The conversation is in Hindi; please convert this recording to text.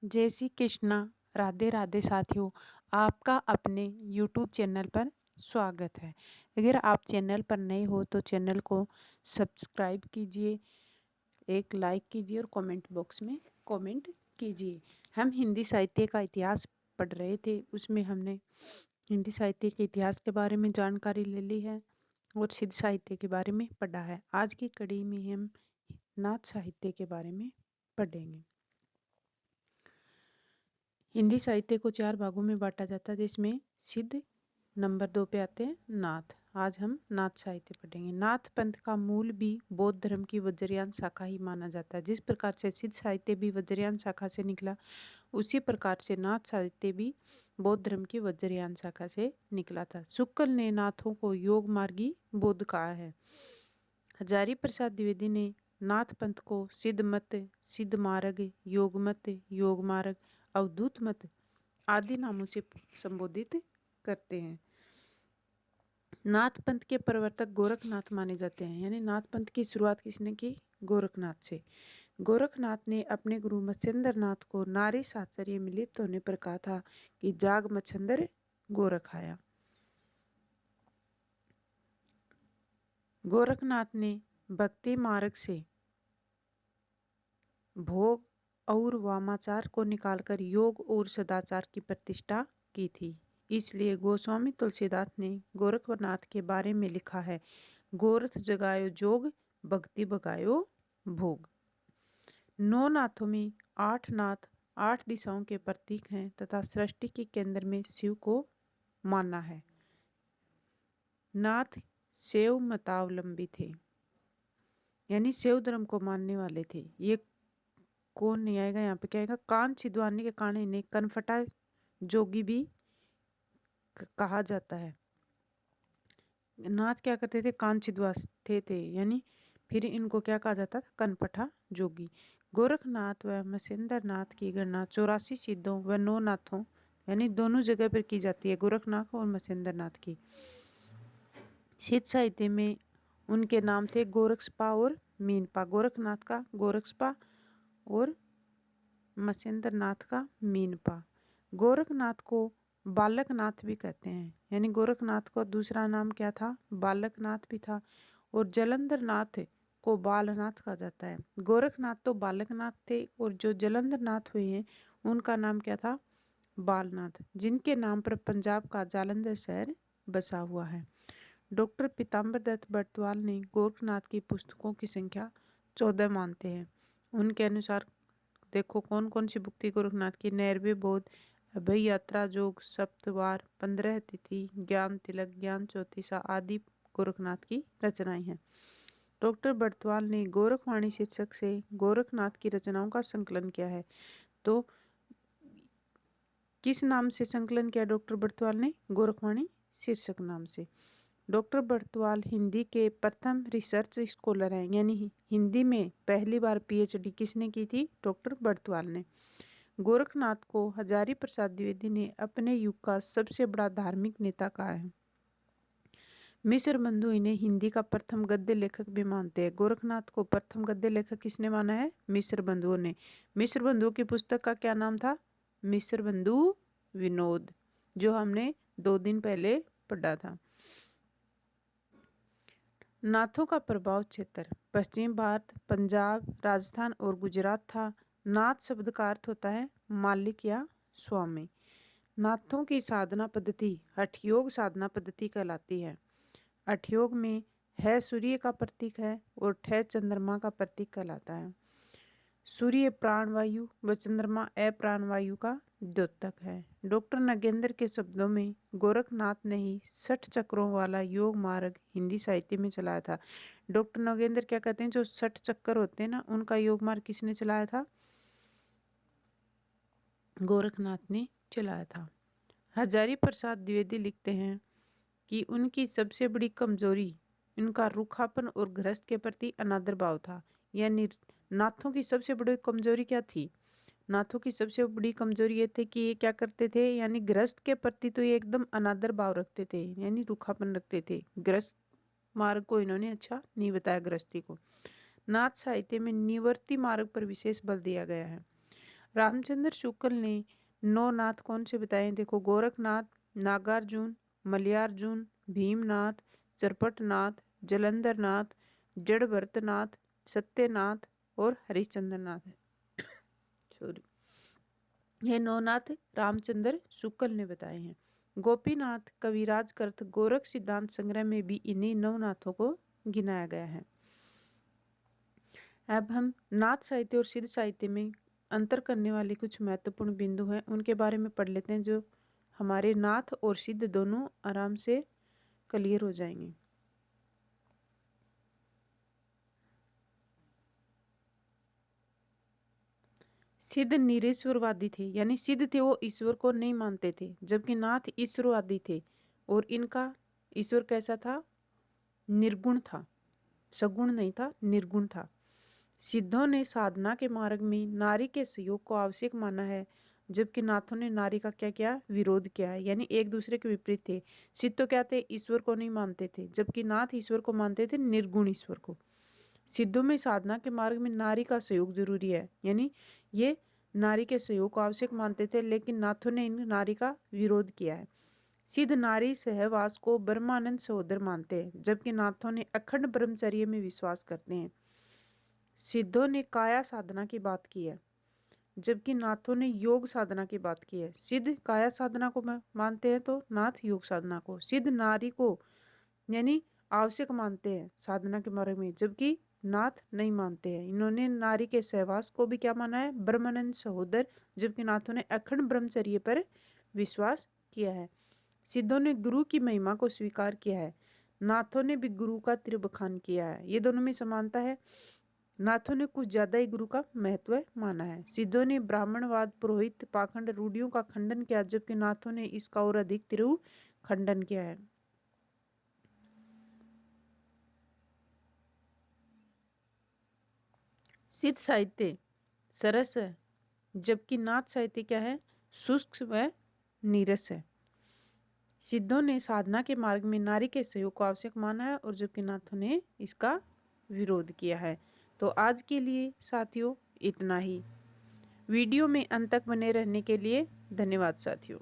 जय श्री कृष्णा। राधे राधे साथियों, आपका अपने YouTube चैनल पर स्वागत है। अगर आप चैनल पर नए हो तो चैनल को सब्सक्राइब कीजिए, एक लाइक कीजिए और कमेंट बॉक्स में कमेंट कीजिए। हम हिंदी साहित्य का इतिहास पढ़ रहे थे, उसमें हमने हिंदी साहित्य के इतिहास के बारे में जानकारी ले ली है और सिद्ध साहित्य के बारे में पढ़ा है। आज की कड़ी में हम नाथ साहित्य के बारे में पढ़ेंगे। हिंदी साहित्य को 4 भागों में बांटा जाता है, जिसमें सिद्ध नंबर 2 पे आते हैं नाथ। आज हम नाथ साहित्य पढ़ेंगे। नाथ पंथ का मूल भी बौद्ध धर्म की वज्रयान शाखा ही माना जाता है। जिस प्रकार से सिद्ध साहित्य भी वज्रयान शाखा से निकला, उसी प्रकार से नाथ साहित्य भी बौद्ध धर्म की वज्रयान शाखा से निकला था। शुक्ल ने नाथों को योग मार्गी बौद्ध कहा है। हजारी प्रसाद द्विवेदी ने नाथ पंथ को सिद्ध मत, सिद्ध मार्ग, योग मत, योग मार्ग, अवधूत मत आदि नामों से संबोधित करते हैं। नाथ पंथ के प्रवर्तक गोरखनाथ माने जाते हैं। यानी नाथ पंथ की शुरुआत किसने की? गोरखनाथ से। गोरखनाथ ने अपने गुरु मत्स्येंद्र नाथ को नारी सात्सर्य में लिप्त होने पर कहा था कि जाग मच्छंदर गोरख आया। गोरखनाथ ने भक्ति मार्ग से भोग और वामाचार को निकालकर योग और सदाचार की प्रतिष्ठा की थी। इसलिए गोस्वामी तुलसीदास ने गोरखनाथ के बारे में लिखा है, गोरथ जगायो जोग, भक्ति भगायो भोग। 9 नाथों में 8 नाथ 8 दिशाओं के प्रतीक हैं तथा सृष्टि के केंद्र में शिव को माना है। नाथ शैव मतावलंबी थे, यानी शैव धर्म को मानने वाले थे। ये कौन नहीं आएगा यहाँ पे? क्या आएगा? कान छिदवाने के कारण इन्हें कनफटा जोगी भी कहा जाता है। नाथ क्या करते थे? कान छिदवाते थे, यानी फिर इनको क्या कहा जाता था? कनपटा जोगी। गोरखनाथ व मत्स्येंद्र नाथ की गणना 84 सिद्धों व 9 नाथों यानी दोनों जगह पर की जाती है, गोरखनाथ और मत्स्येंद्र नाथ की। सिद्ध साहित्य में उनके नाम थे गोरक्षपा और मीनपा। गोरखनाथ का गोरक्षपा और मत्स्येंद्र नाथ का मीनपा। गोरखनाथ को बालकनाथ भी कहते हैं, यानी गोरखनाथ को दूसरा नाम क्या था? बालकनाथ भी था। और जलंधर नाथ को बालनाथ कहा जाता है। गोरखनाथ तो बालकनाथ थे और जो जलंधर नाथ हुए हैं उनका नाम क्या था? बालनाथ, जिनके नाम पर पंजाब का जालंधर शहर बसा हुआ है। डॉक्टर पीताम्बर दत्त बर्तवाल ने गोरखनाथ की पुस्तकों की संख्या 14 मानते हैं। उनके अनुसार देखो कौन कौन सी बुक थी गोरखनाथ की? नैरवे बोध, अभय यात्रा, जोग सप्तवार, 15 तिथि, ज्ञान तिलक, ज्ञान चौतीसा आदि गोरखनाथ की रचनाएं हैं। डॉक्टर बर्तवाल ने गोरखवाणी शीर्षक से गोरखनाथ की रचनाओं का संकलन किया है। तो किस नाम से संकलन किया डॉक्टर बर्तवाल ने? गोरखवाणी शीर्षक नाम से। डॉक्टर बर्तवाल हिंदी के प्रथम रिसर्च स्कॉलर हैं, यानी हिंदी में पहली बार पीएचडी किसने की थी? डॉक्टर बर्तवाल ने। गोरखनाथ को हजारी प्रसाद द्विवेदी ने अपने युग का सबसे बड़ा धार्मिक नेता कहा है। मिश्र बंधु इन्हें हिंदी का प्रथम गद्य लेखक भी मानते हैं। गोरखनाथ को प्रथम गद्य लेखक किसने माना है? मिश्र बंधुओं ने। मिश्र बंधुओं की पुस्तक का क्या नाम था? मिश्र बंधु विनोद, जो हमने 2 दिन पहले पढ़ा था। नाथों का प्रभाव क्षेत्र पश्चिम भारत, पंजाब, राजस्थान और गुजरात था। नाथ शब्द का अर्थ होता है मालिक या स्वामी। नाथों की साधना पद्धति हठयोग साधना पद्धति कहलाती है। हठयोग में है सूर्य का प्रतीक है और ठह चंद्रमा का प्रतीक कहलाता है। सूर्य प्राणवायु व चंद्रमा अप्राणवायु का द्योतक है। डॉक्टर नगेंद्र के शब्दों में गोरखनाथ ने ही 60 चक्रों वाला योग मार्ग हिंदी साहित्य में चलाया था। डॉक्टर नगेंद्र क्या कहते हैं? जो 60 चक्कर होते हैं ना, उनका योग मार्ग किसने चलाया था? गोरखनाथ ने चलाया था। हजारी प्रसाद द्विवेदी लिखते हैं कि उनकी सबसे बड़ी कमजोरी उनका रूखापन और गृहस्थ के प्रति अनादर भाव था। यानी नाथों की सबसे बड़ी कमजोरी क्या थी? नाथों की सबसे बड़ी कमजोरी ये थी कि ये क्या करते थे? यानी गृहस्थ के प्रति तो ये एकदम अनादर भाव रखते थे, यानी रूखापन रखते थे। गृहस्थ मार्ग को इन्होंने अच्छा नहीं बताया, गृहस्थी को। नाथ साहित्य में निवर्ती मार्ग पर विशेष बल दिया गया है। रामचंद्र शुक्ल ने 9 नाथ कौन से बताए? देखो, गोरखनाथ, नागार्जुन, मलयार्जुन, भीमनाथ, चरपटनाथ, जलंधरनाथ, जड़भरतनाथ, सत्यनाथ और हरिश्चंद्रनाथ। सॉरी, ये 9 नाथ रामचंद्र शुक्ल ने बताए हैं। गोपीनाथ कविराज कृत गोरख सिद्धांत संग्रह में भी इन्हीं 9 नाथों को गिनाया गया है। अब हम नाथ साहित्य और सिद्ध साहित्य में अंतर करने वाले कुछ महत्वपूर्ण बिंदु हैं, उनके बारे में पढ़ लेते हैं, जो हमारे नाथ और सिद्ध दोनों आराम से क्लियर हो जाएंगे। सिद्ध निरीश्वरवादी थे, यानी सिद्ध थे वो ईश्वर को नहीं मानते थे, जबकि नाथ ईश्वरवादी थे और इनका ईश्वर कैसा था? निर्गुण था, सगुण नहीं था, निर्गुण था। सिद्धों ने साधना के मार्ग में नारी के सहयोग को आवश्यक माना है, जबकि नाथों ने नारी का क्या किया? विरोध किया है, यानी एक दूसरे के विपरीत थे। सिद्ध तो क्या थे? ईश्वर को नहीं मानते थे, जबकि नाथ ईश्वर को मानते थे, निर्गुण ईश्वर को। सिद्धों में साधना के मार्ग में नारी का सहयोग जरूरी है, यानी ये नारी के सहयोग को आवश्यक मानते थे, लेकिन नाथों ने इन नारी का विरोध किया है। सिद्ध नारी सहवास को ब्रह्मानंद सहोदर मानते हैं, जबकि नाथों ने अखंड ब्रह्मचर्य में विश्वास करते हैं। सिद्धों ने काया साधना की बात की है, जबकि नाथों ने योग साधना की बात की है। सिद्ध काया साधना को मानते हैं तो नाथ योग साधना को। सिद्ध नारी को यानी आवश्यक मानते हैं साधना के मार्ग में, जबकि नाथ नहीं मानते हैं। इन्होंने नारी के सहवास को भी क्या माना है? ब्रह्मानंद सहोदर, जबकि नाथों ने अखंड ब्रह्मचर्य पर विश्वास किया है। सिद्धों ने गुरु की महिमा को स्वीकार किया है, नाथों ने भी गुरु का तिरबखान किया है। ये दोनों में समानता है। नाथों ने कुछ ज्यादा ही गुरु का महत्व माना है। सिद्धों ने ब्राह्मणवाद, पुरोहित पाखंड रूढ़ियों का खंडन किया, जबकि नाथों ने इसका और अधिक तीव्र खंडन किया है। सिद्ध साहित्य सरस है, जबकि नाथ साहित्य क्या है? शुष्क व नीरस है। सिद्धों ने साधना के मार्ग में नारी के सहयोग को आवश्यक माना है, और जबकि नाथों ने इसका विरोध किया है। तो आज के लिए साथियों इतना ही। वीडियो में अंत तक बने रहने के लिए धन्यवाद साथियों।